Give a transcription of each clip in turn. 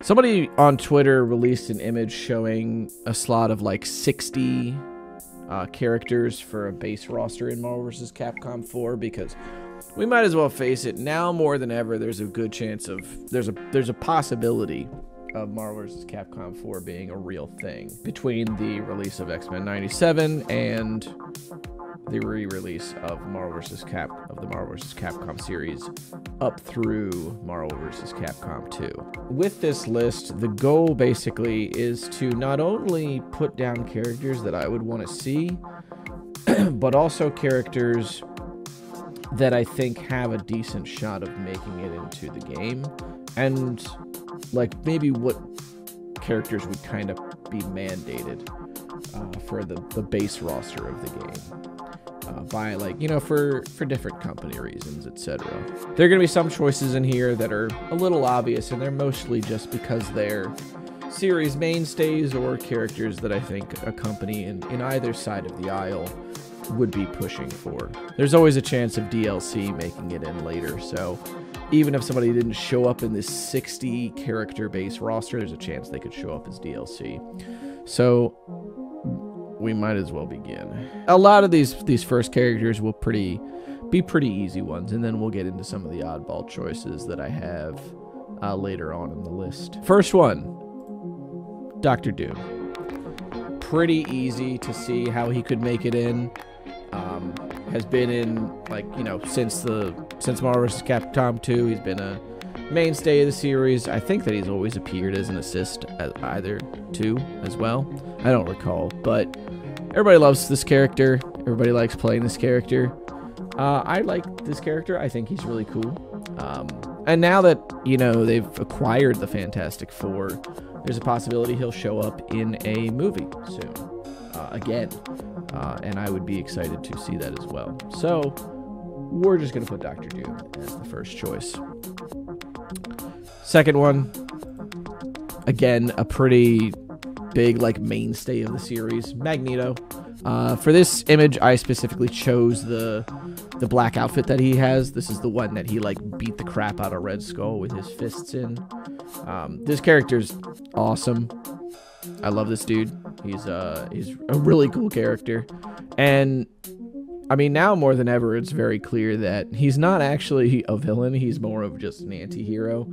Somebody on Twitter released an image showing a slot of like 60 characters for a base roster in Marvel vs. Capcom 4, because we might as well face it, now more than ever there's a good chance of there's a possibility of Marvel vs. Capcom 4 being a real thing between the release of X-Men 97 and the re-release of the Marvel vs. Capcom series up through Marvel vs. Capcom 2. With this list, the goal basically is to not only put down characters that I would want to see, but also characters that I think have a decent shot of making it into the game, and like maybe what characters would kind of be mandated for the base roster of the game. By, like, you know, for different company reasons, etc. There are going to be some choices in here that are a little obvious, and they're mostly just because they're series mainstays or characters that I think a company in either side of the aisle would be pushing for. There's always a chance of DLC making it in later, so even if somebody didn't show up in this 60 character base roster, there's a chance they could show up as DLC. So we might as well begin. A lot of these first characters will be pretty easy ones, and then we'll get into some of the oddball choices that I have later on in the list. First one, Dr. Doom. Pretty easy to see how he could make it in. Has been in, like, you know, since Marvel vs. Capcom 2. He's been a mainstay of the series. I think that he's always appeared as an assist at either 2 as well. I don't recall, but everybody loves this character. Everybody likes playing this character. I like this character. I think he's really cool. And now that, you know, they've acquired the Fantastic Four, there's a possibility he'll show up in a movie soon. Again. And I would be excited to see that as well. So we're just going to put Dr. Doom as the first choice. Second one, again, a pretty big, like, mainstay of the series, Magneto. For this image, I specifically chose the black outfit that he has. This is the one that he, like, beat the crap out of Red Skull with his fists in. This character's awesome. I love this dude. He's a really cool character. And I mean, now more than ever, it's very clear that he's not actually a villain. He's more of just an anti-hero.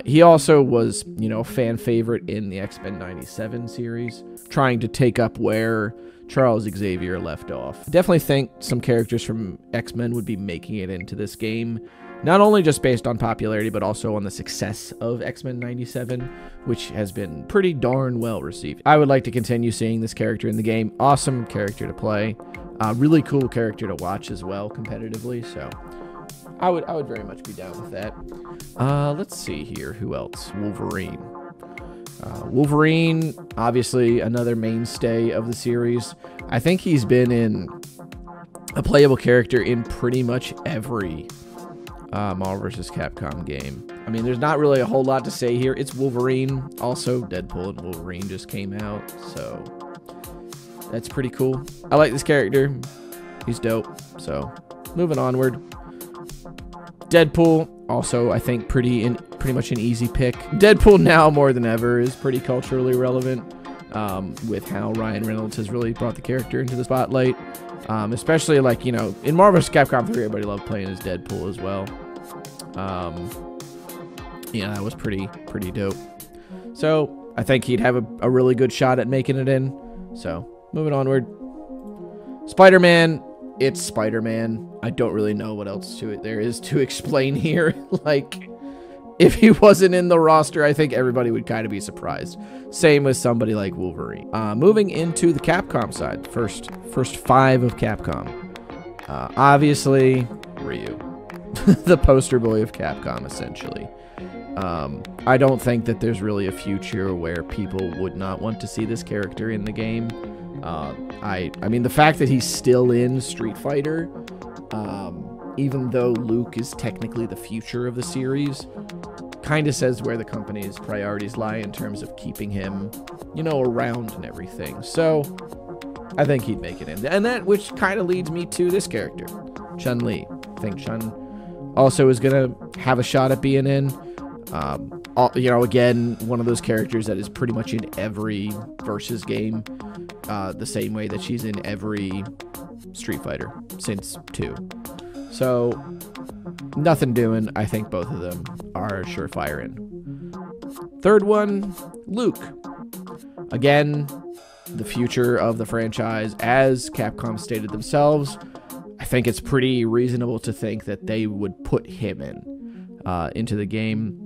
He also was, you know, a fan favorite in the X-Men 97 series, trying to take up where Charles Xavier left off. Definitely think some characters from X-Men would be making it into this game, not only just based on popularity, but also on the success of X-Men 97, which has been pretty darn well received. I would like to continue seeing this character in the game. Awesome character to play. Really cool character to watch as well, competitively, so I would very much be down with that. Let's see here. Who else? Wolverine. Wolverine, obviously another mainstay of the series. I think he's been in a playable character in pretty much every Marvel vs. Capcom game. I mean, there's not really a whole lot to say here. It's Wolverine. Also, Deadpool and Wolverine just came out, so that's pretty cool. I like this character. He's dope. So, moving onward. Deadpool, also, I think pretty much an easy pick. Deadpool now more than ever is pretty culturally relevant, with how Ryan Reynolds has really brought the character into the spotlight. Especially, like, you know, in Marvel vs. Capcom 3, everybody loved playing as Deadpool as well. Yeah, that was pretty dope. So, I think he'd have a really good shot at making it in. So, moving onward. Spider-Man. It's Spider-Man. I don't really know what else there is to explain here. Like, if he wasn't in the roster, I think everybody would kind of be surprised. Same with somebody like Wolverine. Moving into the Capcom side. First 5 of Capcom. Obviously, Ryu. The poster boy of Capcom, essentially. I don't think that there's really a future where people would not want to see this character in the game. I mean, the fact that he's still in Street Fighter, even though Luke is technically the future of the series, kind of says where the company's priorities lie in terms of keeping him, you know, around and everything. So, I think he'd make it in. And that, which kind of leads me to this character, Chun-Li. I think Chun also is going to have a shot at being in. You know, again, one of those characters that is pretty much in every Versus game, the same way that she's in every Street Fighter since 2. So, nothing doing. I think both of them are surefire in. Third one, Luke. Again, the future of the franchise, as Capcom stated themselves. I think it's pretty reasonable to think that they would put him into the game.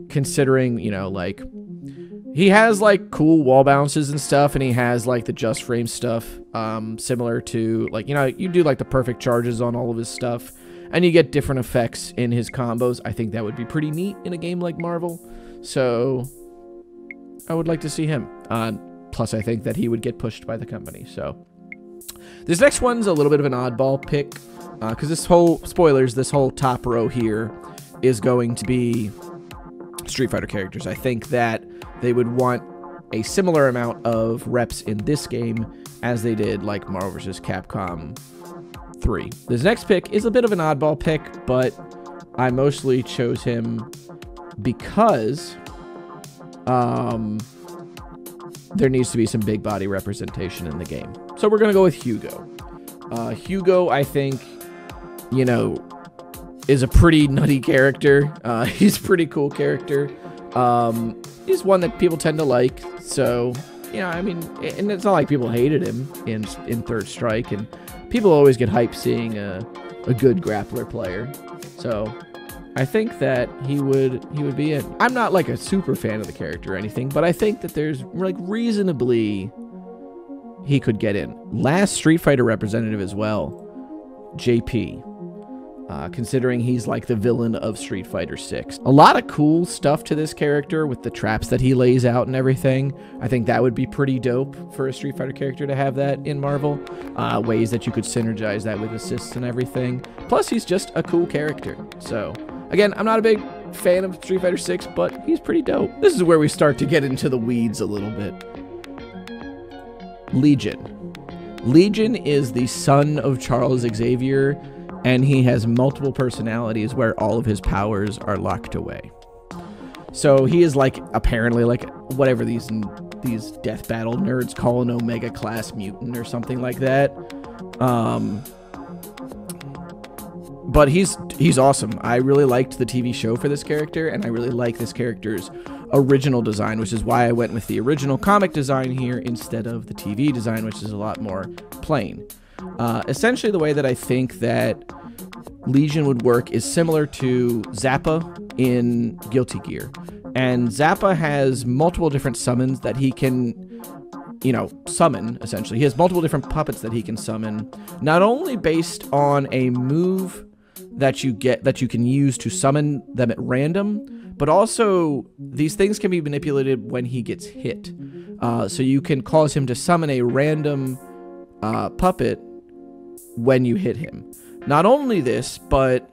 Considering, you know, like, he has, like, cool wall bounces and stuff, and he has, like, the just frame stuff, similar to, like, you know, you do, like, the perfect charges on all of his stuff, and you get different effects in his combos. I think that would be pretty neat in a game like Marvel, so I would like to see him. Plus, I think that he would get pushed by the company, so. This next one's a little bit of an oddball pick, because this whole top row here is going to be Street Fighter characters. I think that they would want a similar amount of reps in this game as they did like Marvel vs. Capcom 3. This next pick is a bit of an oddball pick, but I mostly chose him because there needs to be some big body representation in the game. So we're going to go with Hugo. Hugo, I think, you know, is a pretty nutty character. He's a pretty cool character. He's one that people tend to like. So, you know, I mean, and it's not like people hated him in Third Strike. And people always get hyped seeing a good grappler player. So, I think that he would be in. I'm not like a super fan of the character or anything, but I think that there's like reasonably he could get in. Last Street Fighter representative as well, JP. Considering he's like the villain of Street Fighter 6. A lot of cool stuff to this character with the traps that he lays out and everything. I think that would be pretty dope for a Street Fighter character to have that in Marvel. Ways that you could synergize that with assists and everything. Plus, he's just a cool character. So, again, I'm not a big fan of Street Fighter 6, but he's pretty dope. This is where we start to get into the weeds a little bit. Legion. Legion is the son of Charles Xavier, and he has multiple personalities where all of his powers are locked away. So he is like, apparently, like, whatever these death battle nerds call an Omega class mutant or something like that. But he's awesome. I really liked the TV show for this character, and I really like this character's original design, which is why I went with the original comic design here instead of the TV design, which is a lot more plain. Essentially, the way that I think that Legion would work is similar to Zappa in Guilty Gear. And Zappa has multiple different summons that he can, you know, summon, essentially. He has multiple different puppets that he can summon, not only based on a move that you can use to summon them at random, but also these things can be manipulated when he gets hit. So you can cause him to summon a random puppet when you hit him. Not only this, but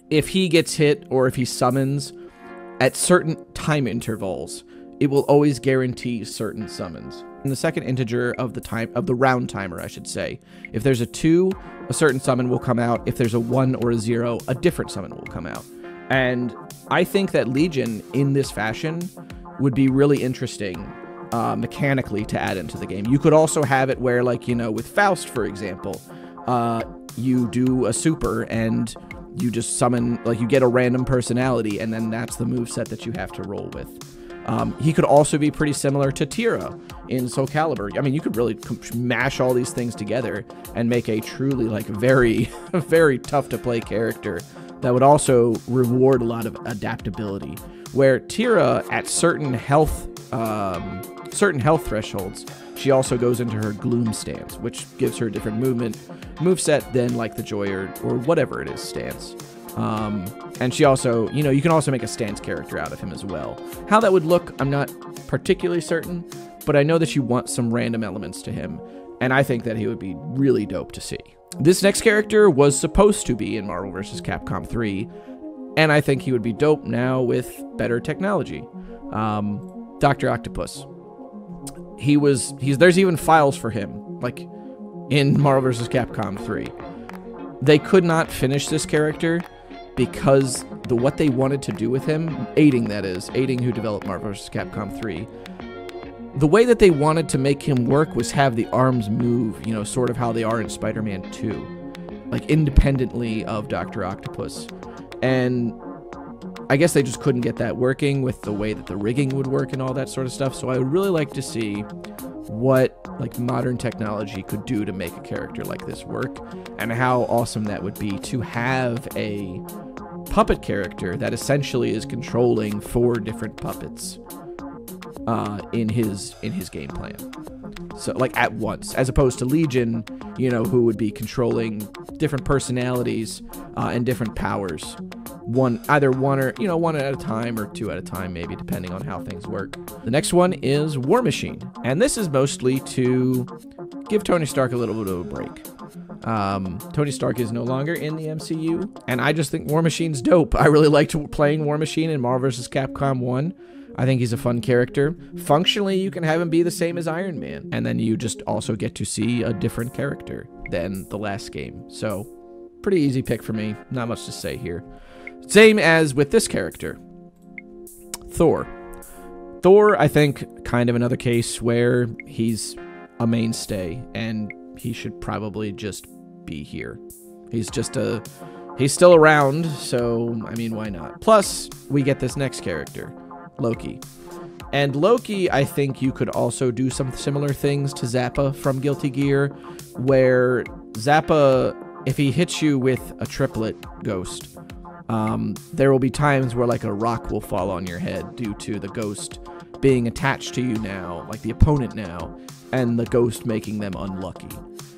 if he gets hit or if he summons at certain time intervals, it will always guarantee certain summons. In the second integer of the round timer, I should say, if there's a 2, a certain summon will come out. If there's a 1 or a 0, a different summon will come out. And I think that Legion in this fashion would be really interesting mechanically to add into the game. You could also have it where, like, you know, with Faust, for example, you do a super and you just summon, like, you get a random personality, and then that's the moveset that you have to roll with. He could also be pretty similar to Tira in Soul Calibur. I mean, you could really mash all these things together and make a truly, like, very, very tough to play character that would also reward a lot of adaptability. Where Tira, at certain health thresholds, she also goes into her Gloom stance, which gives her a different moveset than, like, the Joy or whatever it is stance. And she also, you know, you can also make a stance character out of him as well. How that would look, I'm not particularly certain, but I know that you want some random elements to him, and I think that he would be really dope to see. This next character was supposed to be in Marvel vs. Capcom 3, and I think he would be dope now with better technology. Dr. Octopus. There's even files for him, like, in Marvel vs. Capcom 3. They could not finish this character because what they wanted to do with him, aiding who developed Marvel vs. Capcom 3. The way that they wanted to make him work was have the arms move, you know, sort of how they are in Spider-Man 2, like independently of Dr. Octopus. And I guess they just couldn't get that working with the way that the rigging would work and all that sort of stuff. So I would really like to see what like modern technology could do to make a character like this work, and how awesome that would be to have a puppet character that essentially is controlling 4 different puppets in his game plan. So like at once, as opposed to Legion, you know, who would be controlling different personalities and different powers. Either one at a time or 2 at a time, maybe, depending on how things work. The next one is War Machine, and this is mostly to give Tony Stark a little bit of a break. Tony Stark is no longer in the MCU, and I just think War Machine's dope. I really liked playing War Machine in Marvel vs. Capcom 1. I think he's a fun character. Functionally, you can have him be the same as Iron Man, and then you just also get to see a different character than the last game. So, pretty easy pick for me. Not much to say here. Same as with this character, Thor. Thor, I think, kind of another case where he's a mainstay, and he should probably just be here. He's still around, so, I mean, why not? Plus, we get this next character, Loki. And Loki, I think you could also do some similar things to Zappa from Guilty Gear, where Zappa, if he hits you with a triplet ghost, there will be times where like a rock will fall on your head due to the ghost being attached to you now, like the opponent now, and the ghost making them unlucky.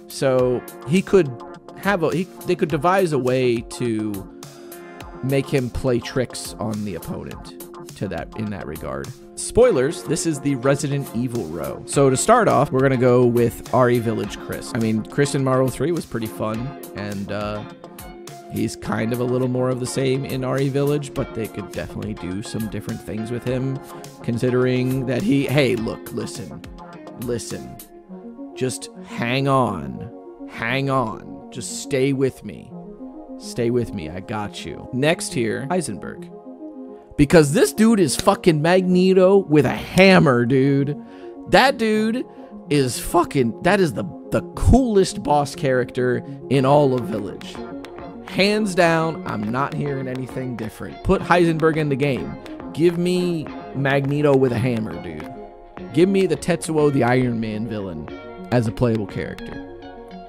So he could have they could devise a way to make him play tricks on the opponent in that regard. Spoilers, this is the Resident Evil row. So to start off, we're gonna go with RE Village Chris. I mean, Chris in Marvel 3 was pretty fun, and he's kind of a little more of the same in RE Village, but they could definitely do some different things with him, considering that hey, look, listen, just hang on, just stay with me, I got you. Next here, Heisenberg. Because this dude is fucking Magneto with a hammer, dude. That dude is that is the coolest boss character in all of Village. Hands down, I'm not hearing anything different. Put Heisenberg in the game. Give me Magneto with a hammer, dude. Give me the Tetsuo the Iron Man villain as a playable character.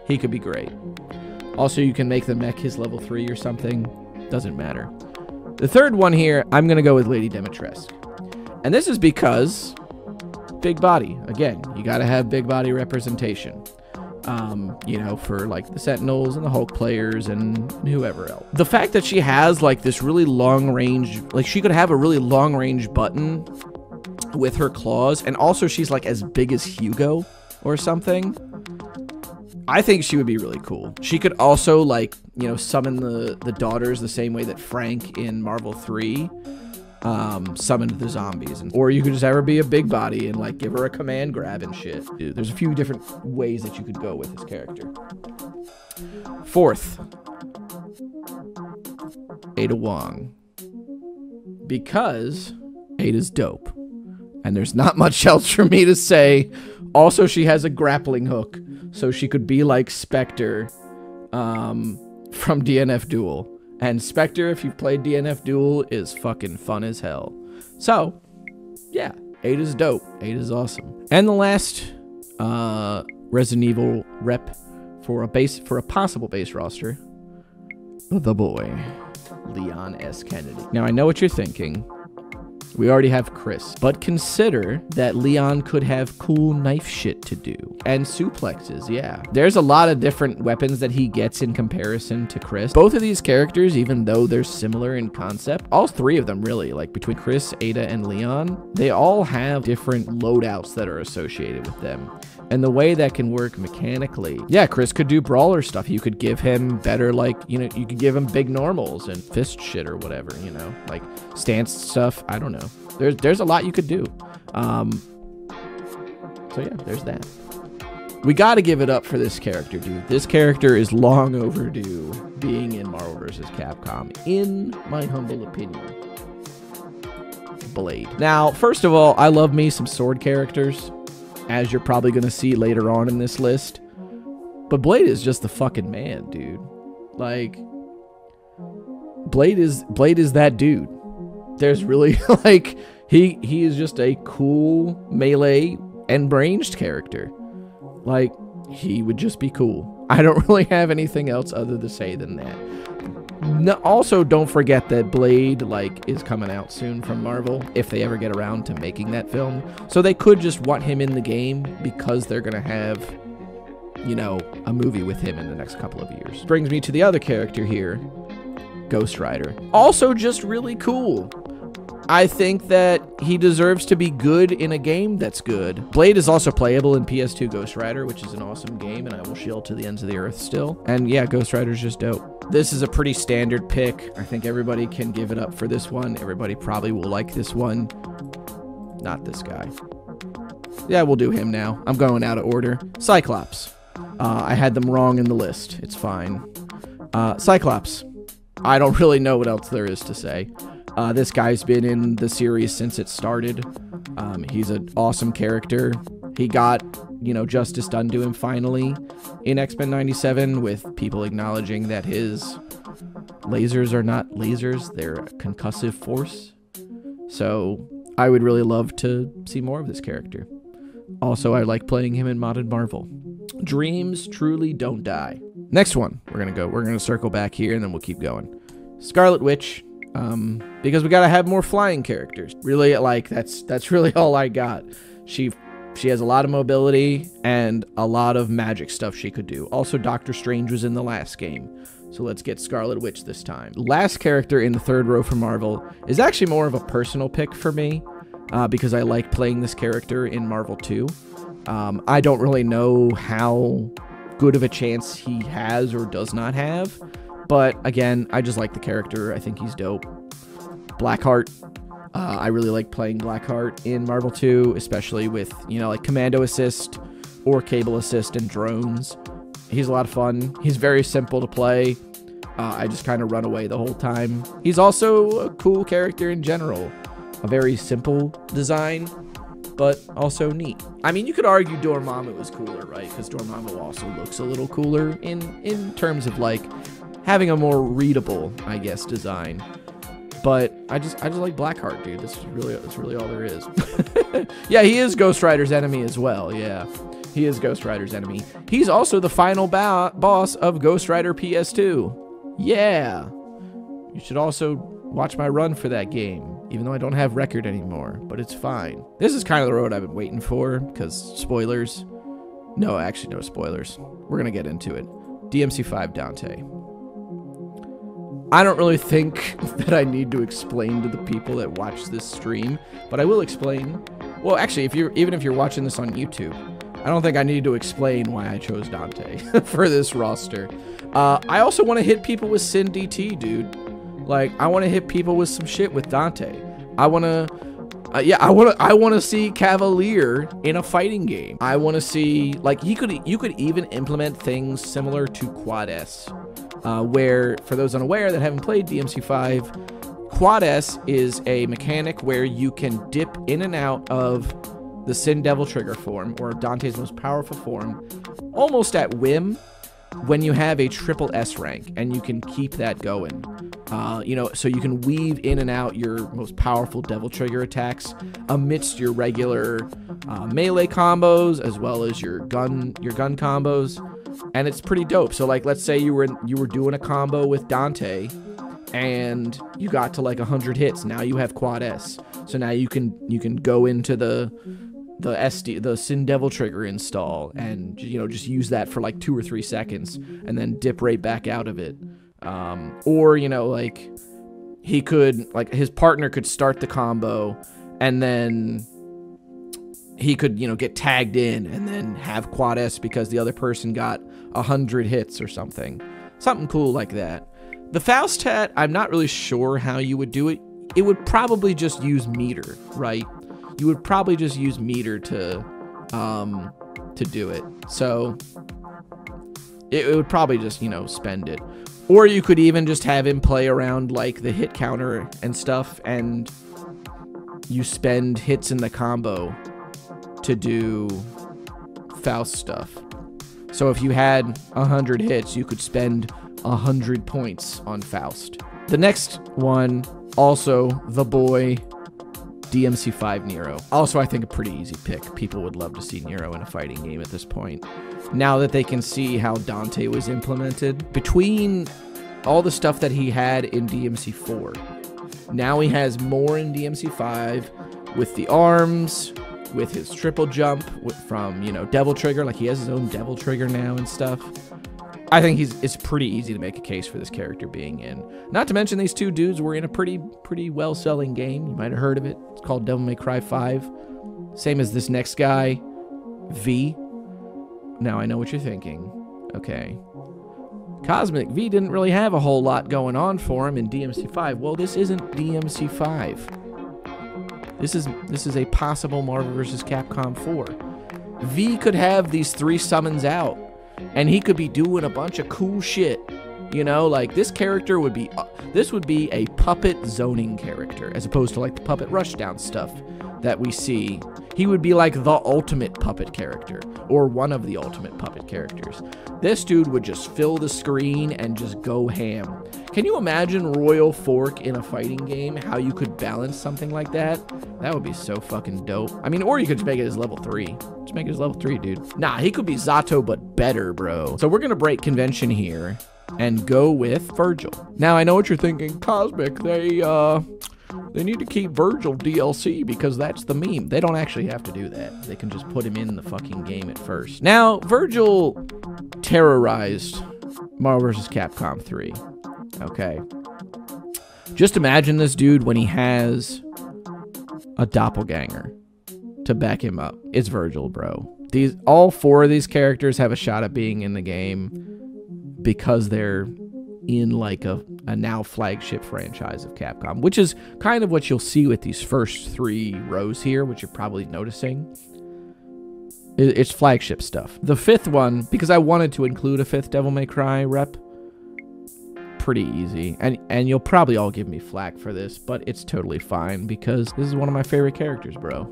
He could be great. Also, you can make the mech his level 3 or something. Doesn't matter. The third one here, I'm going to go with Lady Dimitrescu. And this is because big body. Again, you got to have big body representation. You know, for like the Sentinels and the Hulk players and whoever else. The fact that she has like this really long range, like she could have a really long range button with her claws, and also she's like as big as Hugo or something. I think she would be really cool. She could also, like, you know, summon the daughters the same way that Frank in Marvel 3 summoned the zombies. Or you could just have her be a big body and, like, give her a command grab and shit. Dude, there's a few different ways that you could go with this character. Fourth, Ada Wong. Because Ada's dope. And there's not much else for me to say. Also, she has a grappling hook, so she could be like Spectre from DNF Duel. And Spectre, if you've played DNF Duel, is fucking fun as hell. So, yeah, Ada's dope. Ada's awesome. And the last Resident Evil rep for a possible base roster, the boy, Leon S. Kennedy. Now, I know what you're thinking. We already have Chris, but consider that Leon could have cool knife shit to do. And suplexes, yeah. There's a lot of different weapons that he gets in comparison to Chris. Both of these characters, even though they're similar in concept, all three of them really, like between Chris, Ada, and Leon, they all have different loadouts that are associated with them. And the way that can work mechanically, yeah, Chris could do brawler stuff. You could give him better, like, you know, you could give him big normals and fist shit or whatever, you know, like stance stuff. I don't know. There's a lot you could do. So yeah, there's that. We got to give it up for this character, dude. This character is long overdue being in Marvel vs. Capcom, in my humble opinion. Blade. Now, first of all, I love me some sword characters, as you're probably going to see later on in this list. But Blade is just the fucking man, dude. Like, Blade is that dude. There's really, like, he is just a cool melee and ranged character. Like, he would just be cool. I don't really have anything else other to say than that. No, also, don't forget that Blade, like, is coming out soon from Marvel, if they ever get around to making that film. So they could just want him in the game because they're going to have, you know, a movie with him in the next couple of years. Brings me to the other character here, Ghost Rider. Also just really cool. I think that he deserves to be good in a game that's good. Blade is also playable in PS2 Ghost Rider, which is an awesome game, and I will shield to the ends of the earth still. And yeah, Ghost Rider's just dope. This is a pretty standard pick. I think everybody can give it up for this one. Everybody probably will like this one. Not this guy. Yeah, we'll do him now. I'm going out of order. Cyclops. I had them wrong in the list. It's fine. Cyclops. I don't really know what else there is to say. This guy's been in the series since it started. He's an awesome character. He got, you know, justice done to him finally in X-Men 97 with people acknowledging that his lasers are not lasers, they're a concussive force. So I would really love to see more of this character. Also, I like playing him in Modded Marvel. Dreams truly don't die. Next one, we're gonna circle back here and then we'll keep going. Scarlet Witch. Because we gotta have more flying characters. Really, like, that's really all I got. She has a lot of mobility and a lot of magic stuff she could do. Also, Doctor Strange was in the last game. So let's get Scarlet Witch this time. Last character in the third row for Marvel is actually more of a personal pick for me, because I like playing this character in Marvel 2. I don't really know how good of a chance he has or does not have. But again, I just like the character. I think he's dope. Blackheart. I really like playing Blackheart in Marvel 2, especially with, you know, like commando assist or cable assist and drones. He's a lot of fun. He's very simple to play. I just kind of run away the whole time. He's also a cool character in general. A very simple design, but also neat. I mean, you could argue Dormammu is cooler, right? Because Dormammu also looks a little cooler in terms of, like, having a more readable, I guess, design. But I just like Blackheart, dude. That's really all there is. Yeah, he is Ghost Rider's enemy as well. Yeah, he is Ghost Rider's enemy. He's also the final boss of Ghost Rider PS2. Yeah. You should also watch my run for that game, even though I don't have record anymore, but it's fine. This is kind of the road I've been waiting for, because spoilers. No, actually, no spoilers. We're going to get into it. DMC5 Dante. I don't really think that I need to explain to the people that watch this stream, but I will explain. Well, actually, even if you're watching this on YouTube, I don't think I need to explain why I chose Dante for this roster. I also want to hit people with Sin DT, dude. Like, I want to hit people with some shit with Dante. I want to see Cavalier in a fighting game. I want to see, like, you could even implement things similar to Quad S. Where, for those unaware that haven't played DMC5, Quad S is a mechanic where you can dip in and out of the Sin Devil Trigger form, or Dante's most powerful form, almost at whim when you have a triple S rank, and you can keep that going. You know, so you can weave in and out your most powerful Devil Trigger attacks amidst your regular melee combos, as well as your gun combos. And it's pretty dope. So, like, let's say you were doing a combo with Dante and you got to like 100 hits. Now you have Quad S. So now you can go into the Sin Devil Trigger install and, you know, just use that for like 2 or 3 seconds and then dip right back out of it. Or, you know, like, he could, like, his partner could start the combo and then he could, you know, get tagged in and then have Quad S because the other person got 100 hits or something. Something cool like that. The Faustat, I'm not really sure how you would do it. It would probably just use meter, right? You would probably just use meter to to do it. So it would probably just, you know, spend it. Or you could even just have him play around like the hit counter and stuff, and you spend hits in the combo to do Faust stuff. So if you had 100 hits, you could spend 100 points on Faust. The next one, also the boy, DMC5 Nero. Also, I think a pretty easy pick. People would love to see Nero in a fighting game at this point. Now that they can see how Dante was implemented. Between all the stuff that he had in DMC4, now he has more in DMC5 with the arms, with his triple jump, from, you know, Devil Trigger. Like, he has his own Devil Trigger now and stuff. I think it's pretty easy to make a case for this character being in. Not to mention these two dudes were in a pretty well-selling game. You might have heard of it. It's called Devil May Cry 5. Same as this next guy, V. Now I know what you're thinking. Okay. Cosmic V didn't really have a whole lot going on for him in DMC5. Well, this isn't DMC5. This is a possible Marvel vs. Capcom 4. V could have these 3 summons out, and he could be doing a bunch of cool shit. You know, like, this character would be, this would be a puppet zoning character, as opposed to like the puppet rushdown stuff that we see. He would be like the ultimate puppet character, or one of the ultimate puppet characters. This dude would just fill the screen and just go ham. Can you imagine Royal Fork in a fighting game? How you could balance something like that? That would be so fucking dope. I mean, or you could just make it as level 3. Just make it as level 3, dude. Nah, he could be Zato, but better, bro. So we're gonna break convention here and go with Virgil. Now, I know what you're thinking. Cosmic, they need to keep Virgil DLC because that's the meme. They don't actually have to do that. They can just put him in the fucking game at first. Now, Virgil terrorized Marvel vs. Capcom 3. Okay. Just imagine this dude when he has a doppelganger to back him up. It's Virgil, bro. All 4 of these characters have a shot at being in the game because they're in like a now flagship franchise of Capcom, which is kind of what you'll see with these first 3 rows here, which you're probably noticing. It's flagship stuff. The 5th one, because I wanted to include a 5th Devil May Cry rep, pretty easy. And you'll probably all give me flack for this, but it's totally fine because this is one of my favorite characters, bro.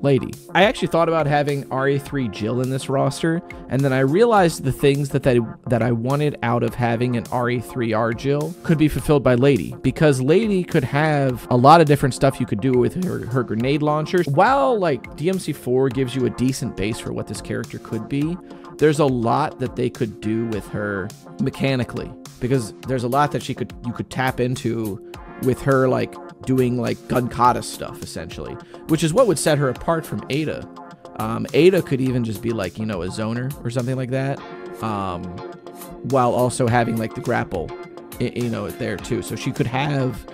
Lady. I actually thought about having RE3 Jill in this roster, and then I realized the things that I wanted out of having an RE3R Jill could be fulfilled by Lady, because Lady could have a lot of different stuff you could do with her grenade launchers. While like DMC4 gives you a decent base for what this character could be, there's a lot that they could do with her mechanically, because there's a lot that you could tap into with her, like doing like gun kata stuff essentially, which is what would set her apart from Ada. Ada could even just be like, you know, a zoner or something like that, while also having like the grapple, you know, there too. So she could have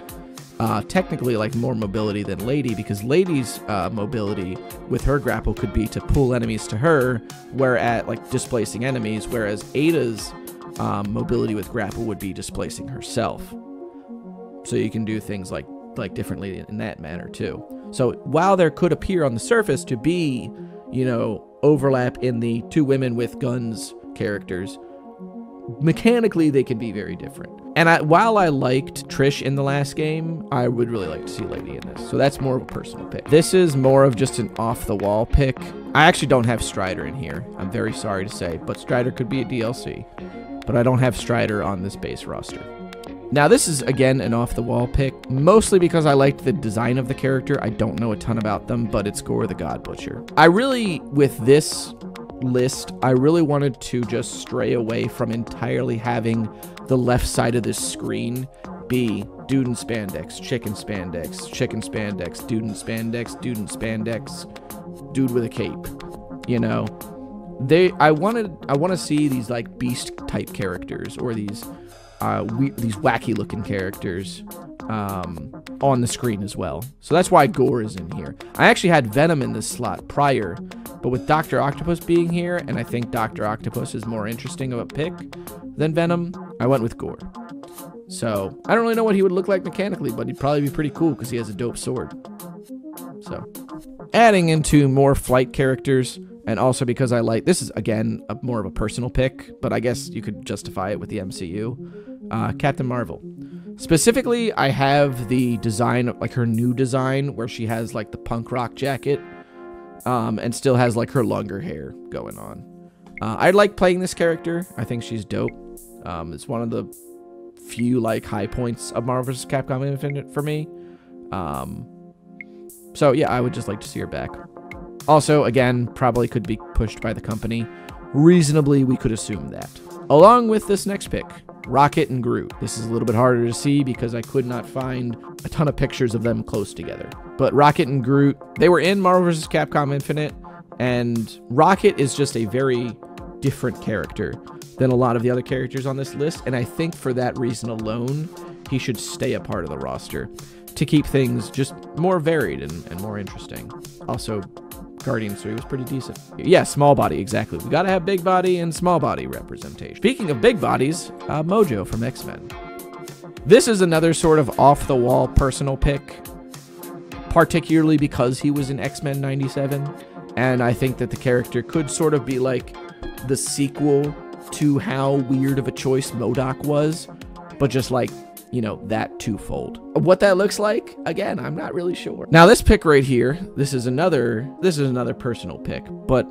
technically like more mobility than Lady, because Lady's mobility with her grapple could be to pull enemies to her, whereas like displacing enemies, whereas Ada's mobility with grapple would be displacing herself. So you can do things like differently in that manner too. So while there could appear on the surface to be, you know, overlap in the 2 women with guns characters, mechanically they can be very different. And while I liked Trish in the last game, I would really like to see Lady in this. So that's more of a personal pick. This is more of just an off-the-wall pick. I actually don't have Strider in here. I'm very sorry to say, but Strider could be a DLC. But I don't have Strider on this base roster. Now, this is, again, an off-the-wall pick, mostly because I liked the design of the character. I don't know a ton about them, but it's Gore the God Butcher. I really, with this list, I really wanted to just stray away from entirely having the left side of this screen be dude in spandex, chick in spandex, chick in spandex, dude in spandex, dude in spandex, dude with a cape. You know, I want to see these like beast type characters, or these wacky looking characters on the screen as well. So that's why Gore is in here. I actually had Venom in this slot prior, but with Dr. Octopus being here, and I think Dr. Octopus is more interesting of a pick than Venom, I went with Gore. So I don't really know what he would look like mechanically, but he'd probably be pretty cool because he has a dope sword. So adding into more flight characters, and also because I like, this is again more of a personal pick, but I guess you could justify it with the MCU, Captain Marvel. Specifically, I have the design, like her new design, where she has like the punk rock jacket, and still has like her longer hair going on. I like playing this character. I think she's dope. It's one of the few like high points of Marvel vs. Capcom Infinite for me. So yeah, I would just like to see her back. Also, again, probably could be pushed by the company. Reasonably, we could assume that. Along with this next pick, Rocket and Groot. This is a little bit harder to see because I could not find a ton of pictures of them close together. But Rocket and Groot, they were in Marvel vs. Capcom Infinite, and Rocket is just a very different character than a lot of the other characters on this list, and I think for that reason alone, he should stay a part of the roster to keep things just more varied and more interesting. Also, Guardians 3 was pretty decent. Yeah, small body, exactly. We gotta have big body and small body representation. Speaking of big bodies, Mojo from X-Men. This is another sort of off-the-wall personal pick, particularly because he was in X-Men 97, and I think that the character could sort of be like the sequel to how weird of a choice MODOK was, but just like, you know, that twofold. What that looks like, again, I'm not really sure. Now this pick right here, this is another personal pick, but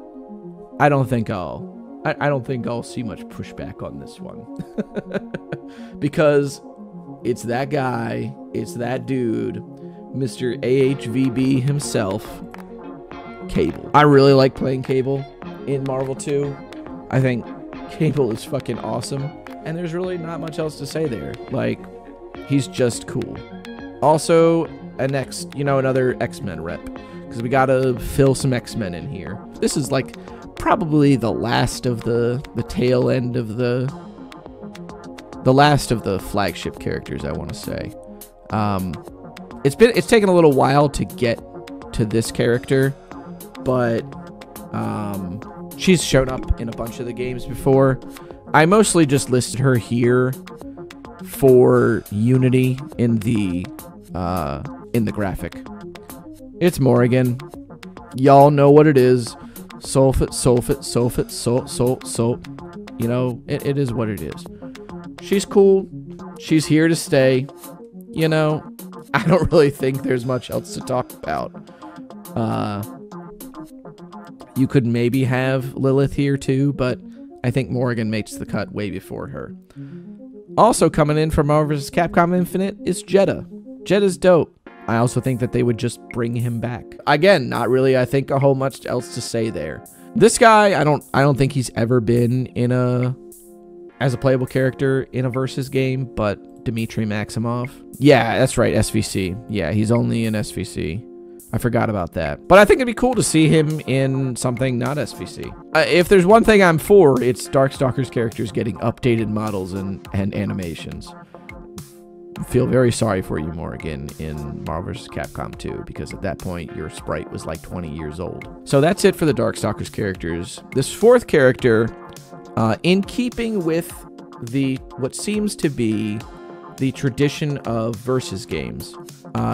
I don't think I'll see much pushback on this one. Because it's that guy, it's that dude, Mr. AHVB himself, Cable. I really like playing Cable in Marvel 2. I think Cable is fucking awesome, and there's really not much else to say there. Like, he's just cool. Also, another X-Men rep, because we gotta fill some X-Men in here. This is like probably the last of the tail end of the last of the flagship characters, I want to say. It's taken a little while to get to this character, but she's shown up in a bunch of the games before. I mostly just listed her here for unity in the graphic. It's Morrigan. Y'all know what it is. Sulfate. You know, it is what it is. She's cool. She's here to stay. You know, I don't really think there's much else to talk about. You could maybe have Lilith here too, but I think Morrigan makes the cut way before her. Also coming in from Marvel vs. Capcom Infinite is Jeddah. Jeddah's dope. I also think that they would just bring him back. Again, not really, I think, a whole much else to say there. This guy, I don't think he's ever been as a playable character in a versus game, but Dmitry Maximov. Yeah, that's right, SVC. Yeah, he's only in SVC. I forgot about that. But I think it'd be cool to see him in something not SVC. If there's one thing I'm for, it's Darkstalkers characters getting updated models and animations. Feel very sorry for you, Morrigan, in Marvel vs. Capcom 2, because at that point, your sprite was like 20 years old. So that's it for the Darkstalkers characters. This fourth character, in keeping with what seems to be the tradition of versus games,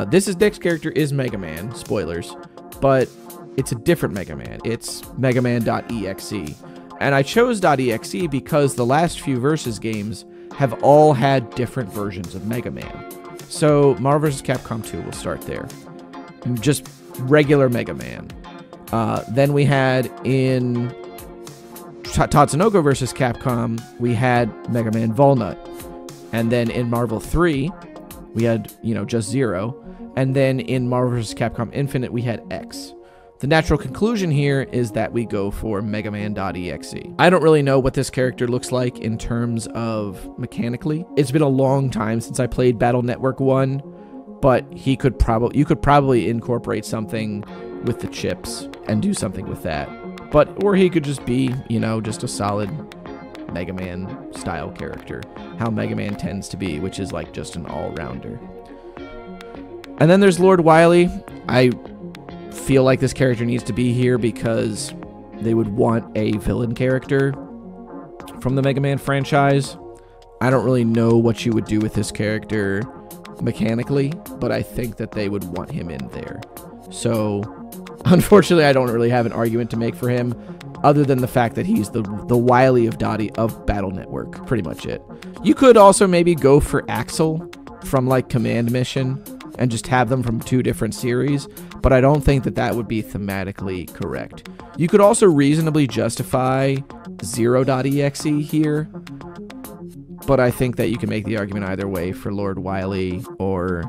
this next character is Mega Man, spoilers, but it's a different Mega Man. It's Mega Man.exe. And I chose .exe because the last few versus games have all had different versions of Mega Man. So Marvel vs. Capcom 2 will start there. Just regular Mega Man. Then we had in Tatsunoko vs. Capcom, we had Mega Man Volnut. And then in Marvel 3, we had, just Zero. And then in Marvel vs. Capcom Infinite, we had X. The natural conclusion here is that we go for Mega Man.exe. I don't really know what this character looks like in terms of mechanically. It's been a long time since I played Battle Network 1, but you could probably incorporate something with the chips and do something with that. Or he could just be, just a solid Mega Man style character. How Mega Man tends to be, which is like just an all-rounder. And then there's Lord Wily. I feel like this character needs to be here because they would want a villain character from the Mega Man franchise. I don't really know what you would do with this character mechanically, but I think that they would want him in there. So Unfortunately, I don't really have an argument to make for him, other than the fact that he's the Wily of Dottie of Battle Network. Pretty much it. You could also maybe go for Axel from like Command Mission and just have them from 2 different series, but I don't think that that would be thematically correct. You could also reasonably justify Zero.exe here, but I think that you can make the argument either way for Lord Wily or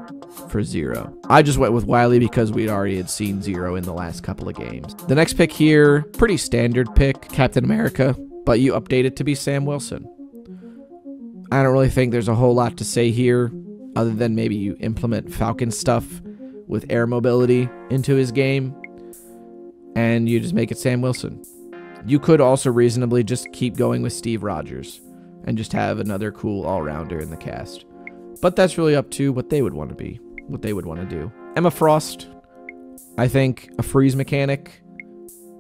for Zero. I just went with Wily because we already had seen Zero in the last couple of games. The next pick here, pretty standard pick, Captain America, but you update it to be Sam Wilson. I don't really think there's a whole lot to say here, other than maybe you implement Falcon stuff with air mobility into his game, and you just make it Sam Wilson. You could also reasonably just keep going with Steve Rogers and just have another cool all-rounder in the cast. But that's really up to what they would want to be, what they would want to do. Emma Frost, I think a freeze mechanic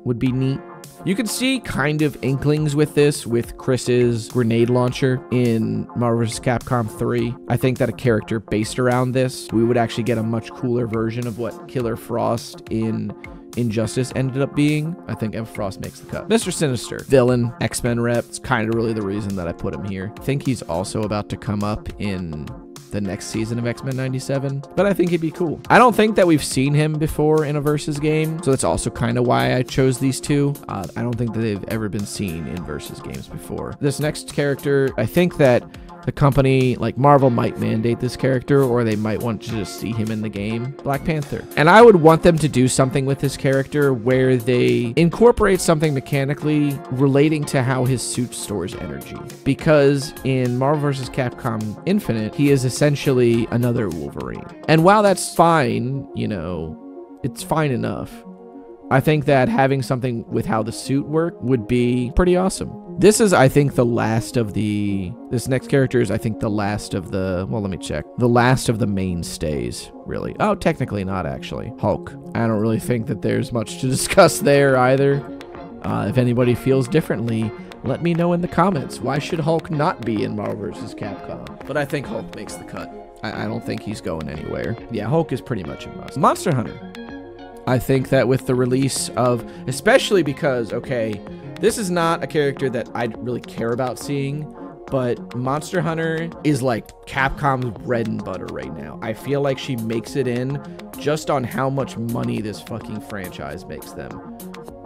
would be neat. You can see kind of inklings with this with Chris's grenade launcher in Marvel vs. Capcom 3. I think that a character based around this, we would actually get a much cooler version of what Killer Frost in Injustice ended up being. I think Emma Frost makes the cut. Mr. Sinister, villain, X-Men rep. It's kind of really the reason that I put him here. I think he's also about to come up in the next season of X-Men 97, but I think he'd be cool. I don't think that we've seen him before in a Versus game, so that's also kind of why I chose these 2. I don't think that they've ever been seen in Versus games before. This next character, I think that the company like Marvel might mandate this character, or they might want to just see him in the game. Black Panther. And I would want them to do something with this character where they incorporate something mechanically relating to how his suit stores energy. Because in Marvel vs. Capcom Infinite, he is essentially another Wolverine. And while that's fine, you know, it's fine enough, I think that having something with how the suit worked would be pretty awesome. This is, I think, the last of the... This next character is, I think, the last of the... Well, let me check. The last of the mainstays, really. Oh, technically not, actually. Hulk. I don't really think that there's much to discuss there, either. If anybody feels differently, let me know in the comments. Why should Hulk not be in Marvel vs. Capcom? But I think Hulk makes the cut. I don't think he's going anywhere. Yeah, Hulk is pretty much a must. Monster Hunter. I think that with the release of... Especially because, okay... This is not a character that I really care about seeing, but Monster Hunter is like Capcom's bread and butter right now. I feel like she makes it in just on how much money this fucking franchise makes them.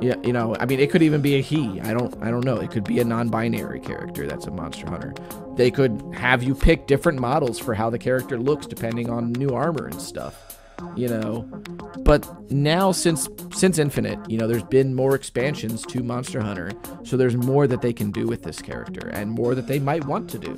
Yeah, you know, I mean, it could even be a he. I don't know. It could be a non-binary character that's a Monster Hunter. They could have you pick different models for how the character looks depending on new armor and stuff. You know, but now since Infinite, you know, there's been more expansions to Monster Hunter, so there's more that they can do with this character and more that they might want to do.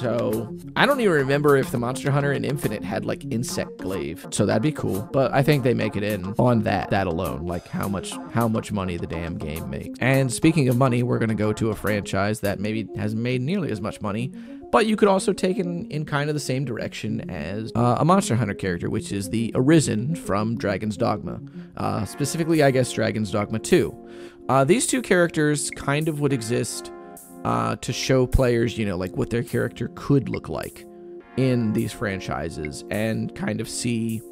So I don't even remember if the Monster Hunter in Infinite had like insect glaive, so that'd be cool. But I think they make it in on that alone, like how much money the damn game makes. And speaking of money, we're gonna go to a franchise that maybe hasn't made nearly as much money, but you could also take it in kind of the same direction as a Monster Hunter character, which is the Arisen from Dragon's Dogma. Specifically, I guess, Dragon's Dogma 2. These 2 characters kind of would exist to show players, you know, like what their character could look like in these franchises and kind of see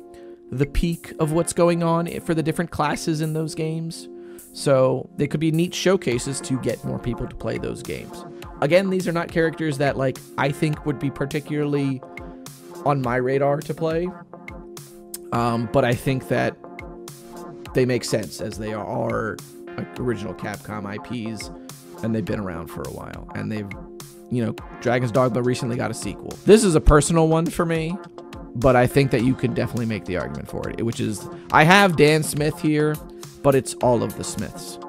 the peak of what's going on for the different classes in those games. So they could be neat showcases to get more people to play those games. Again, these are not characters that, like, I think would be particularly on my radar to play. But I think that they make sense as they are like, original Capcom IPs, and they've been around for a while. And they've, you know, Dragon's Dogma recently got a sequel. This is a personal one for me, but I think that you could definitely make the argument for it, which is, I have Dan Smith here, but it's all of the Smiths.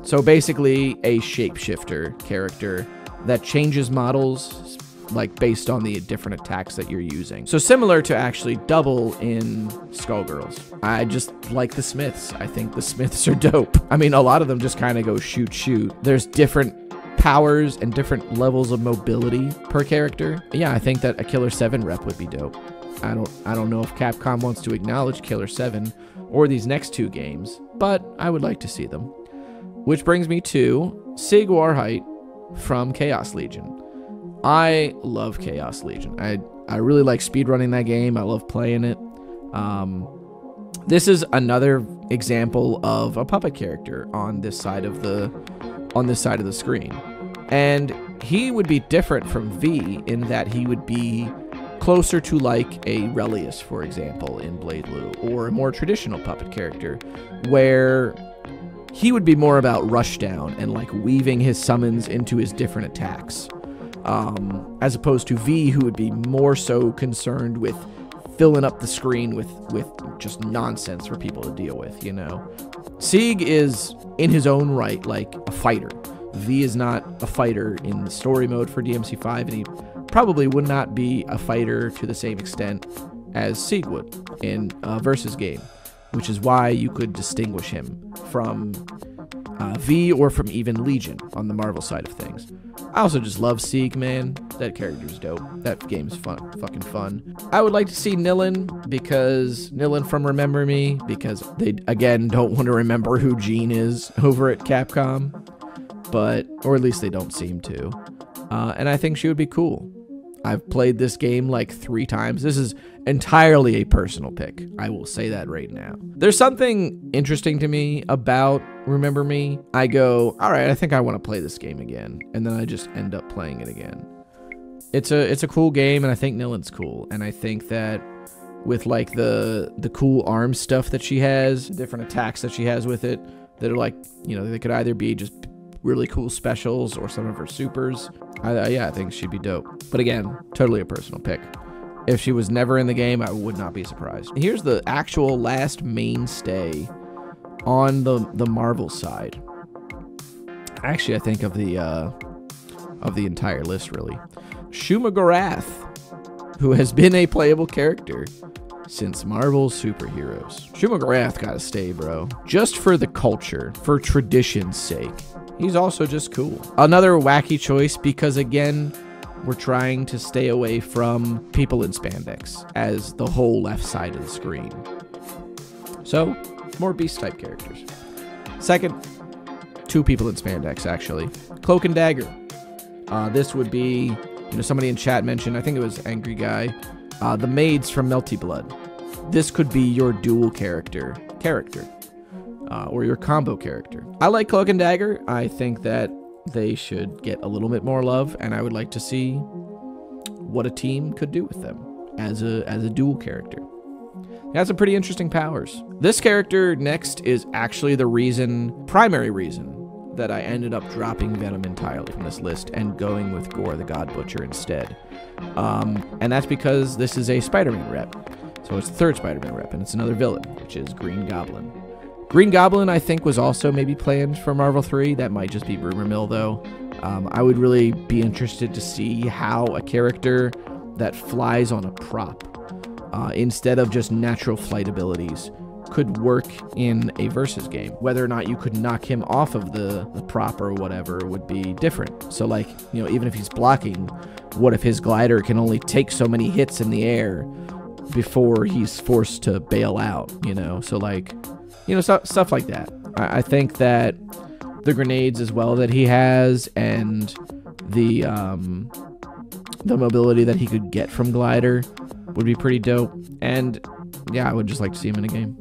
So basically a shapeshifter character that changes models like based on the different attacks that you're using. So similar to actually Double in Skullgirls. I just like the Smiths. I think the Smiths are dope. I mean, a lot of them just kind of go shoot, shoot. There's different powers and different levels of mobility per character. Yeah, I think that a Killer 7 rep would be dope. I don't know if Capcom wants to acknowledge Killer 7 or these next 2 games, but I would like to see them. Which brings me to Sig Warhite from Chaos Legion. I love Chaos Legion. I really like speedrunning that game. I love playing it. This is another example of a puppet character on this side of the screen. And he would be different from V in that he would be closer to like a Relius, for example, in Blade Blue, or a more traditional puppet character, where he would be more about rushdown and like weaving his summons into his different attacks, as opposed to V, who would be more so concerned with filling up the screen with just nonsense for people to deal with, you know. Sieg is, in his own right, like a fighter. V is not a fighter in the story mode for DMC5, and he probably would not be a fighter to the same extent as Sieg would in a Versus game, which is why you could distinguish him from V or from even Legion on the Marvel side of things. I also just love Sieg, man. That character's dope. That game's fucking fun. I would like to see Nilin, because Nilin from Remember Me, because they, again, don't want to remember who Jean is over at Capcom, but, or at least they don't seem to. And I think she would be cool. I've played this game like 3 times. This is entirely a personal pick. I will say that right now. There's something interesting to me about Remember Me. I go, all right, I think I want to play this game again. And then I just end up playing it again. It's a cool game, and I think Nilin's cool. And I think that with like the cool arm stuff that she has, different attacks that she has with it, that are like, you know, they could either be just really cool specials or some of her supers. Yeah, I think she'd be dope. But again, totally a personal pick. If she was never in the game, I would not be surprised. Here's the actual last mainstay on the Marvel side. Actually, I think of the entire list, really. Shuma Gorath, who has been a playable character since Marvel Superheroes. Shuma Gorath gotta stay, bro. Just for the culture, for tradition's sake. He's also just cool. Another wacky choice because, again, we're trying to stay away from people in spandex as the whole left side of the screen. So, more Beast-type characters. Second, 2 people in spandex, actually. Cloak and Dagger. This would be, you know, somebody in chat mentioned, I think it was Angry Guy, the maids from Melty Blood. This could be your dual character. Or your combo character. I like Cloak and Dagger. I think that they should get a little bit more love, and I would like to see what a team could do with them as a dual character. He has some pretty interesting powers. This character next is actually the primary reason that I ended up dropping Venom entirely from this list and going with Gore the God Butcher instead. And that's because this is a Spider-Man rep. So it's the 3rd Spider-Man rep, and it's another villain, which is Green Goblin. Green Goblin, I think, was also maybe planned for Marvel 3. That might just be rumor mill, though. I would really be interested to see how a character that flies on a prop, instead of just natural flight abilities, could work in a Versus game. Whether or not you could knock him off of the prop or whatever would be different. So, like, you know, even if he's blocking, what if his glider can only take so many hits in the air before he's forced to bail out, you know? So, like, you know, stuff like that. I think that the grenades as well that he has, and the mobility that he could get from glider would be pretty dope. And yeah, I would just like to see him in a game.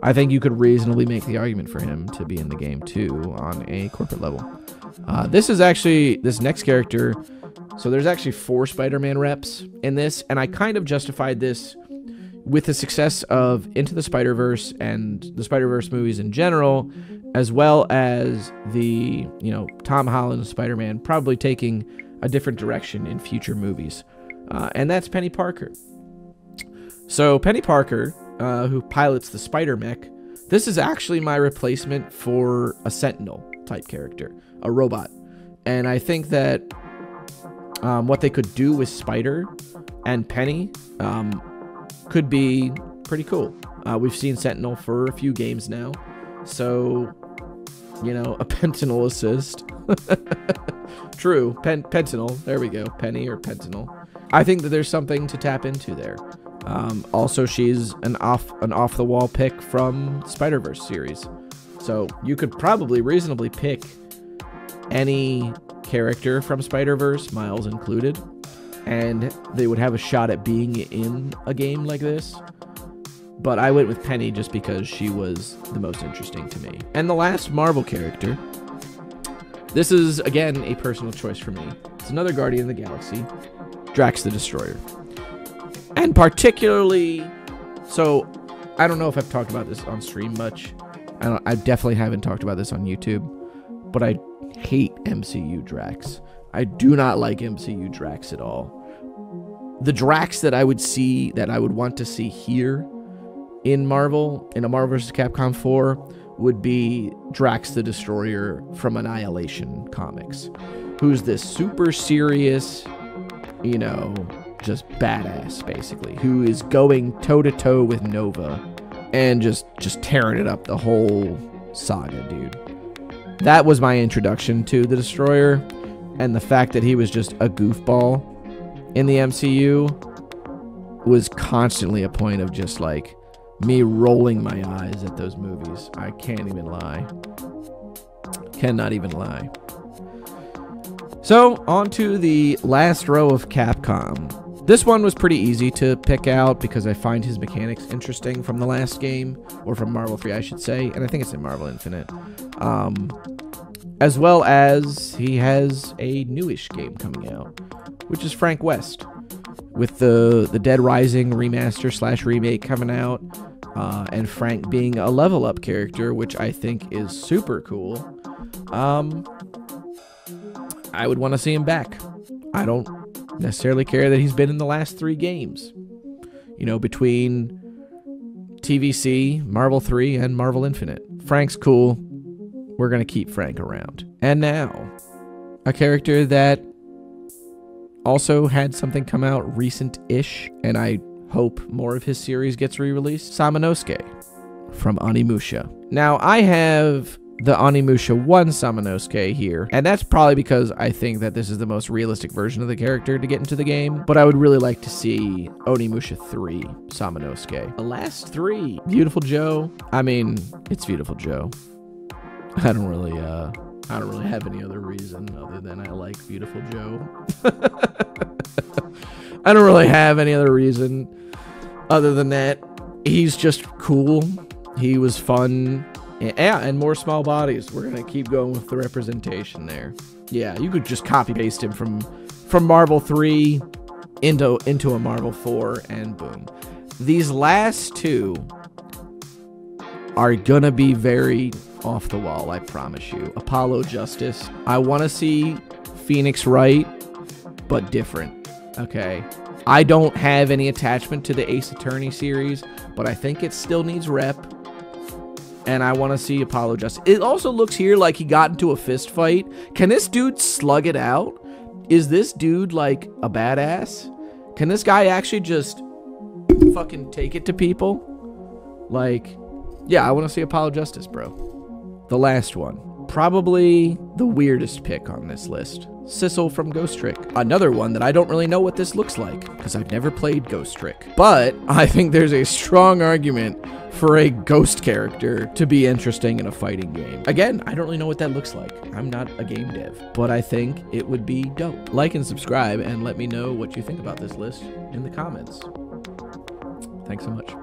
I think you could reasonably make the argument for him to be in the game too on a corporate level. This next character. So there's actually 4 Spider-Man reps in this, and I kind of justified this with the success of Into the Spider-Verse and the Spider-Verse movies in general, as well as the, you know, Tom Holland Spider-Man probably taking a different direction in future movies. And that's Penny Parker. So Penny Parker, who pilots the Spider-Mech, this is actually my replacement for a Sentinel type character, a robot. And I think that what they could do with Spider and Penny could be pretty cool. We've seen Sentinel for a few games now, so, you know, a Pentinel assist. True, Pentinel, there we go, Penny or Pentinel. I think that there's something to tap into there. Also, she's an off-the-wall pick from Spider-Verse series, so you could probably reasonably pick any character from Spider-Verse, Miles included, and they would have a shot at being in a game like this. but I went with Penny just because she was the most interesting to me. And the last Marvel character, this is, again, a personal choice for me. It's another Guardian of the Galaxy, Drax the Destroyer. And particularly, so I don't know if I've talked about this on stream much. I definitely haven't talked about this on YouTube, but I hate MCU Drax. I do not like MCU Drax at all. The Drax that I would see, that I would want to see here in Marvel, in a Marvel vs. Capcom 4, would be Drax the Destroyer from Annihilation Comics, who's this super serious, you know, just badass, basically, who is going toe-to-toe with Nova and just tearing it up the whole saga, dude. That was my introduction to the Destroyer, and the fact that he was just a goofball in the MCU was constantly a point of just, like, me rolling my eyes at those movies. I can't even lie. Cannot even lie. So, on to the last row of Capcom. This one was pretty easy to pick out because I find his mechanics interesting from the last game, or from Marvel 3, I should say, and I think it's in Marvel Infinite. As well as he has a newish game coming out, which is Frank West, with the Dead Rising remaster / remake coming out, and Frank being a level up character, which I think is super cool. I would want to see him back. I don't necessarily care that he's been in the last 3 games. You know, between TVC, Marvel 3, and Marvel Infinite. Frank's cool. We're going to keep Frank around. And now, a character that also had something come out recent-ish, and I hope more of his series gets re-released, Samanosuke from Onimusha. Now, I have the Onimusha 1 Samanosuke here, and that's probably because I think that this is the most realistic version of the character to get into the game, but I would really like to see Onimusha 3 Samanosuke. The last 3, Beautiful Joe. I mean, it's Beautiful Joe. I don't really have any other reason other than I like Beautiful Joe. I don't really have any other reason other than that. He's just cool. He was fun. Yeah, and more small bodies. We're going to keep going with the representation there. Yeah, you could just copy-paste him from Marvel 3 into a Marvel 4, and boom. These last 2 are going to be very off the wall, I promise you. Apollo Justice. I want to see Phoenix Wright, but different, okay? I don't have any attachment to the Ace Attorney series, but I think it still needs rep. And I want to see Apollo Justice. It also looks here like he got into a fist fight. Can this dude slug it out? Is this dude, like, a badass? Can this guy actually just fucking take it to people? Like, yeah, I want to see Apollo Justice, bro. The last one. Probably the weirdest pick on this list. Sissel from Ghost Trick. Another one that I don't really know what this looks like, because I've never played Ghost Trick. But I think there's a strong argument for a ghost character to be interesting in a fighting game. Again, I don't really know what that looks like. I'm not a game dev, but I think it would be dope. Like and subscribe, and let me know what you think about this list in the comments. Thanks so much.